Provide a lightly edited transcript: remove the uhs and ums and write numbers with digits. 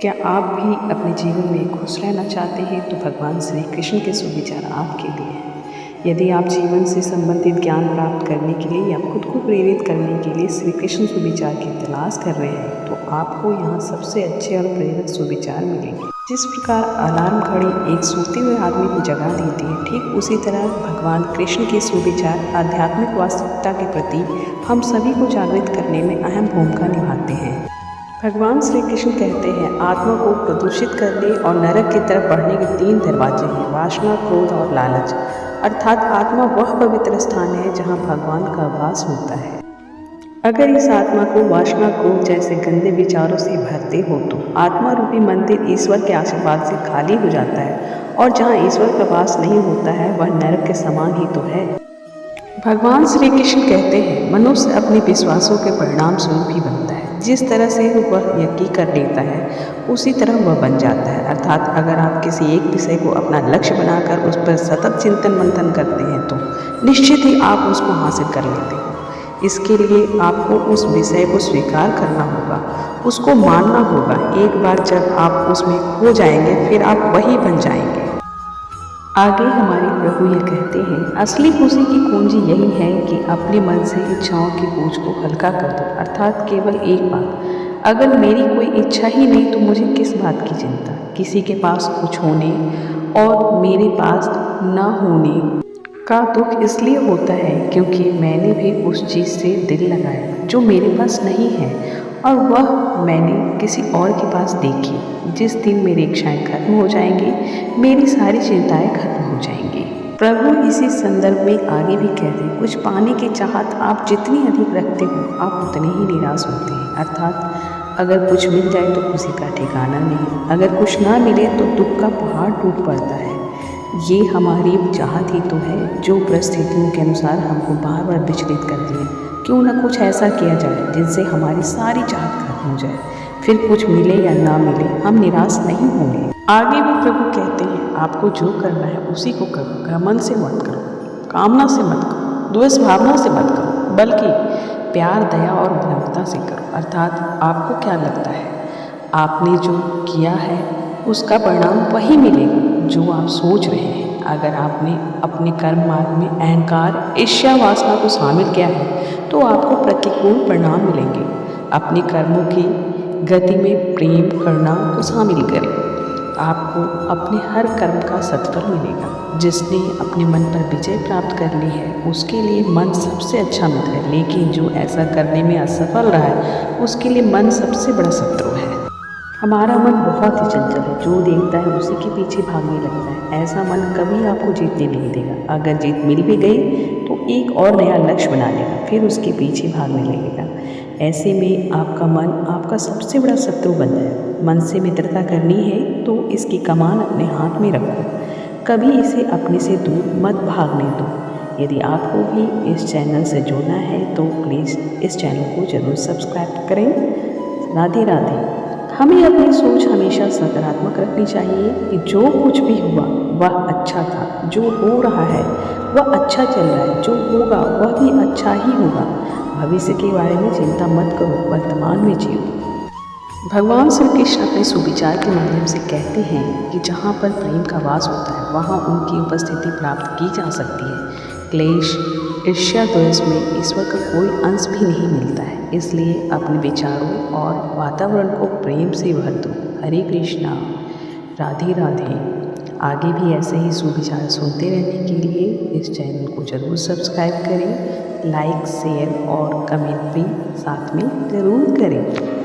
क्या आप भी अपने जीवन में खुश रहना चाहते हैं तो भगवान श्री कृष्ण के सुविचार आपके लिए हैं। यदि आप जीवन से संबंधित ज्ञान प्राप्त करने के लिए या खुद को प्रेरित करने के लिए श्री कृष्ण सुविचार की तलाश कर रहे हैं तो आपको यहाँ सबसे अच्छे और प्रेरक सुविचार मिलेंगे। जिस प्रकार अलार्म घड़ी एक सोते हुए आदमी को जगा देती है, ठीक उसी तरह भगवान कृष्ण के सुविचार आध्यात्मिक वास्तविकता के प्रति हम सभी को जागृत करने में अहम भूमिका निभाते हैं। भगवान श्री कृष्ण कहते हैं, आत्मा को प्रदूषित करने और नरक की तरफ बढ़ने के 3 दरवाजे हैं, वासना, क्रोध और लालच। अर्थात आत्मा वह पवित्र स्थान है जहाँ भगवान का वास होता है। अगर इस आत्मा को वासना, क्रोध जैसे गंदे विचारों से भरते हो तो आत्मा रूपी मंदिर ईश्वर के आशीर्वाद से खाली हो जाता है और जहाँ ईश्वर का वास नहीं होता है वह नरक के समान ही तो है। भगवान श्री कृष्ण कहते हैं, मनुष्य अपने विश्वासों के परिणाम स्वरूप ही बनता है। जिस तरह से वह यकीन कर लेता है उसी तरह वह बन जाता है। अर्थात अगर आप किसी एक विषय को अपना लक्ष्य बनाकर उस पर सतत चिंतन मंथन करते हैं तो निश्चित ही आप उसको हासिल कर लेते हैं। इसके लिए आपको उस विषय को स्वीकार करना होगा, उसको मानना होगा। एक बार जब आप उसमें खो जाएंगे फिर आप वही बन जाएंगे। आगे हमारे प्रभु ये कहते हैं, असली खुशी की कुंजी यही है कि अपने मन से इच्छाओं की बोझ को हल्का कर दो। अर्थात केवल एक बात, अगर मेरी कोई इच्छा ही नहीं तो मुझे किस बात की चिंता। किसी के पास कुछ होने और मेरे पास न होने का दुख इसलिए होता है क्योंकि मैंने भी उस चीज़ से दिल लगाया जो मेरे पास नहीं है और वह मैंने किसी और के पास देखी। जिस दिन मेरी इच्छाएं खत्म हो जाएंगी मेरी सारी चिंताएं खत्म हो जाएंगी। प्रभु इसी संदर्भ में आगे भी कहते हैं, कुछ पाने की चाहत आप जितनी अधिक रखते हो आप उतने ही निराश होते हैं। अर्थात अगर कुछ मिल जाए तो खुशी का ठिकाना नहीं, अगर कुछ ना मिले तो दुख का पहाड़ टूट पड़ता है। ये हमारी चाहत ही तो है जो परिस्थितियों के अनुसार हमको बार बार विचलित करती है। क्यों ना कुछ ऐसा किया जाए जिनसे हमारी सारी चाहत खत्म हो जाए, फिर कुछ मिले या ना मिले हम निराश नहीं होंगे। आगे भी प्रभु कहते हैं, आपको जो करना है उसी को करो, घमंड से मत करो, कामना से मत करो, द्वेष भावना से मत करो, बल्कि प्यार, दया और विनम्रता से करो। अर्थात आपको क्या लगता है आपने जो किया है उसका परिणाम वही मिलेगा जो आप सोच रहे हैं। अगर आपने अपने कर्म मार्ग में अहंकार, ईर्ष्या, वासना को शामिल किया है तो आपको प्रतिकूल परिणाम मिलेंगे। अपने कर्मों की गति में प्रेम, करुणा को शामिल करें, आपको अपने हर कर्म का सत्फल मिलेगा। जिसने अपने मन पर विजय प्राप्त कर ली है उसके लिए मन सबसे अच्छा मित्र है, लेकिन जो ऐसा करने में असफल रहा है उसके लिए मन सबसे बड़ा शत्रु है। हमारा मन बहुत ही चंचल है, जो देखता है उसी के पीछे भागने लगता है। ऐसा मन कभी आपको जीतने नहीं देगा। अगर जीत मिल भी गई तो एक और नया लक्ष्य बना लेगा, फिर उसके पीछे भागने लगेगा। ऐसे में आपका मन आपका सबसे बड़ा शत्रु बन जाए। मन से मित्रता करनी है तो इसकी कमान अपने हाथ में रखो, कभी इसे अपने से दूर मत भागने दो। यदि आपको भी इस चैनल से जुड़ना है तो प्लीज़ इस चैनल को ज़रूर सब्सक्राइब करें। राधे राधे। हमें अपनी सोच हमेशा सकारात्मक रखनी चाहिए कि जो कुछ भी हुआ वह अच्छा था, जो हो रहा है वह अच्छा चल रहा है, जो होगा वह भी अच्छा ही होगा। भविष्य के बारे में चिंता मत करो, वर्तमान में जियो। भगवान श्री कृष्ण अपने सुविचार के माध्यम से कहते हैं कि जहाँ पर प्रेम का वास होता है वहाँ उनकी उपस्थिति प्राप्त की जा सकती है। क्लेश, ईर्ष्या, द्वेष में ईश्वर का कोई अंश भी नहीं मिलता है। इसलिए अपने विचारों और वातावरण को प्रेम से भर दो। हरे कृष्णा, राधे राधे। आगे भी ऐसे ही सुविचार सुनते रहने के लिए इस चैनल को ज़रूर सब्सक्राइब करें, लाइक, शेयर और कमेंट भी साथ में ज़रूर करें।